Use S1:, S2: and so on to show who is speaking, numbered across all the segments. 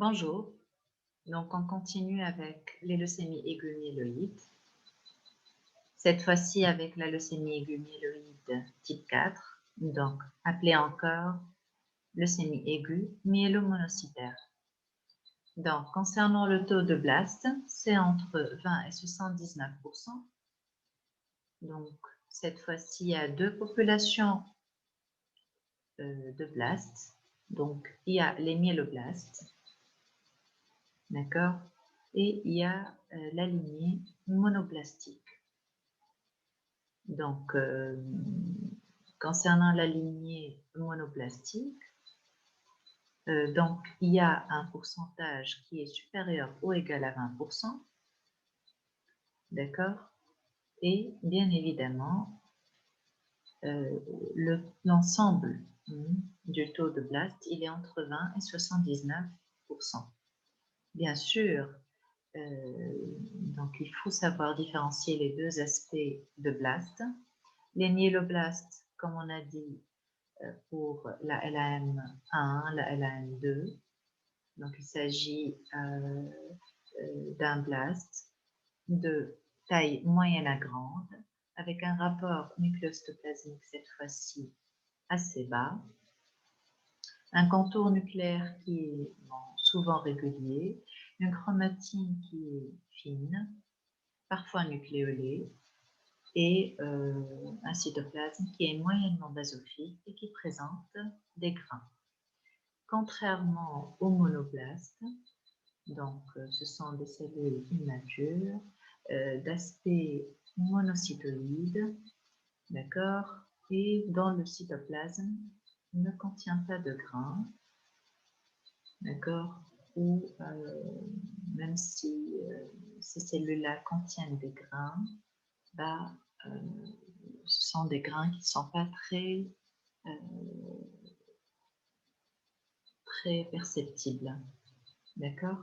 S1: Bonjour, donc on continue avec les leucémies aiguës myéloïdes, cette fois-ci avec la leucémie aiguë myéloïde type 4, donc appelée encore leucémie aiguë myélomonocytaire. Donc concernant le taux de blast, c'est entre 20 et 79%. Donc cette fois-ci, il y a deux populations de blast, donc il y a les myéloblastes, d'accord, et il y a la lignée monoblastique. Donc, concernant la lignée monoblastique, donc il y a un pourcentage qui est supérieur ou égal à 20%, d'accord? Et bien évidemment, l'ensemble du taux de blast, il est entre 20 et 79%. Bien sûr, donc il faut savoir différencier les deux aspects de blast. Les myéloblastes, comme on a dit, pour la LAM1, la LAM2. Donc, il s'agit d'un blast de taille moyenne à grande, avec un rapport nucléostoplasmique cette fois-ci assez bas, un contour nucléaire qui est souvent régulier, une chromatine qui est fine, parfois nucléolée, et un cytoplasme qui est moyennement basophile et qui présente des grains. Contrairement aux monoblastes, donc ce sont des cellules immatures d'aspect monocytoïde, d'accord, et dont le cytoplasme ne contient pas de grains, d'accord, ou même si ces cellules-là contiennent des grains, bah, ce sont des grains qui ne sont pas très perceptibles, d'accord.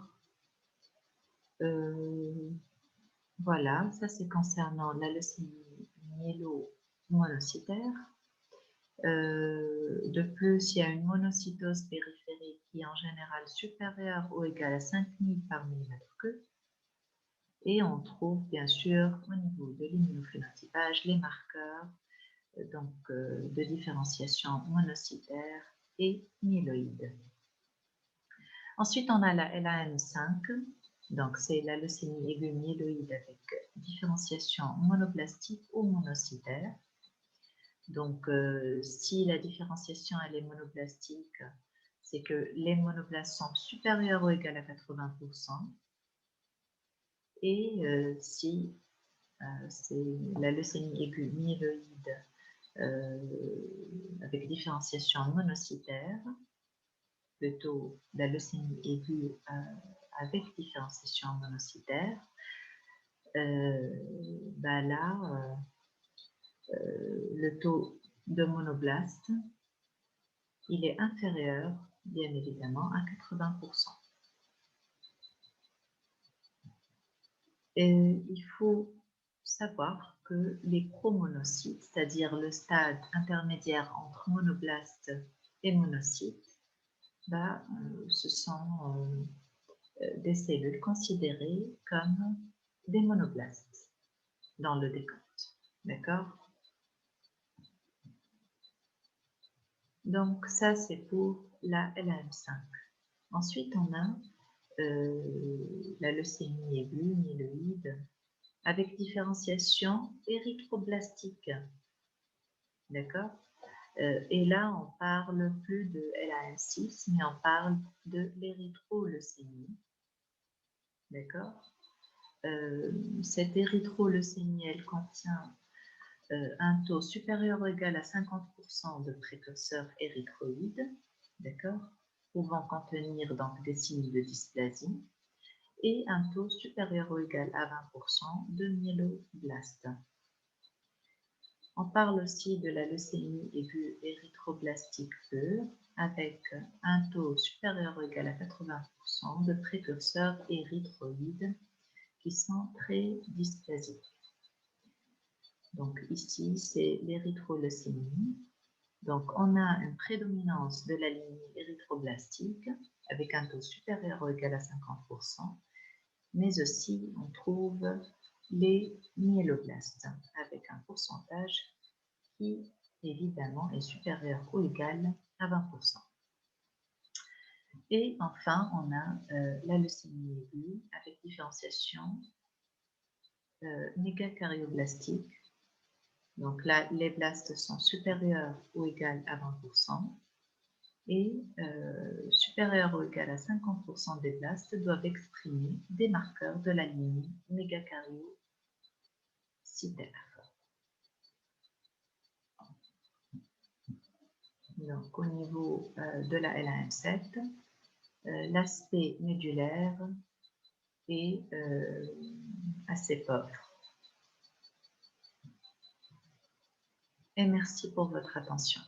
S1: Voilà, ça c'est concernant la leucémie myélomonocytaire. De plus, il y a une monocytose périphérique qui est en général supérieure ou égale à 5000 par millimètre cube. Et on trouve bien sûr au niveau de l'immunophénotypage les marqueurs de différenciation monocytaire et myéloïde. Ensuite, on a la LAM5, donc c'est la leucémie aiguë myéloïde avec différenciation monoblastique ou monocytaire. Donc, si la différenciation elle est monoblastique, c'est que les monoblastes sont supérieurs ou égaux à 80%. Et si c'est la leucémie aiguë myéloïde avec différenciation monocytaire, plutôt la leucémie aiguë avec différenciation monocytaire, bah là, le taux de monoblastes, il est inférieur, bien évidemment, à 80%. Et il faut savoir que les promonocytes, c'est-à-dire le stade intermédiaire entre monoblastes et monocytes, bah, ce sont des cellules considérées comme des monoblastes dans le décompte. D'accord? Donc, ça, c'est pour la LAM5. Ensuite, on a la leucémie aiguë myéloïde avec différenciation érythroblastique. D'accord? Et là, on parle plus de LAM6, mais on parle de l'érythroleucémie. D'accord? Cette érythroleucémie, elle contient un taux supérieur ou égal à 50% de précurseurs érythroïdes, d'accord, pouvant contenir donc des signes de dysplasie, et un taux supérieur ou égal à 20% de myéloblastes. On parle aussi de la leucémie aiguë érythroblastique pure, avec un taux supérieur ou égal à 80% de précurseurs érythroïdes qui sont très dysplasiques. Donc ici, c'est l'érythroleucémie. Donc, on a une prédominance de la ligne érythroblastique avec un taux supérieur ou égal à 50%, mais aussi on trouve les myéloblastes avec un pourcentage qui, évidemment, est supérieur ou égal à 20%. Et enfin, on a la leucémie aiguë avec différenciation mégacaryoblastique. Donc là, les blastes sont supérieurs ou égaux à 20% et supérieurs ou égaux à 50% des blastes doivent exprimer des marqueurs de la ligne mégacaryocytaire. Donc au niveau de la LAM7, l'aspect médulaire est assez pauvre. Et merci pour votre attention.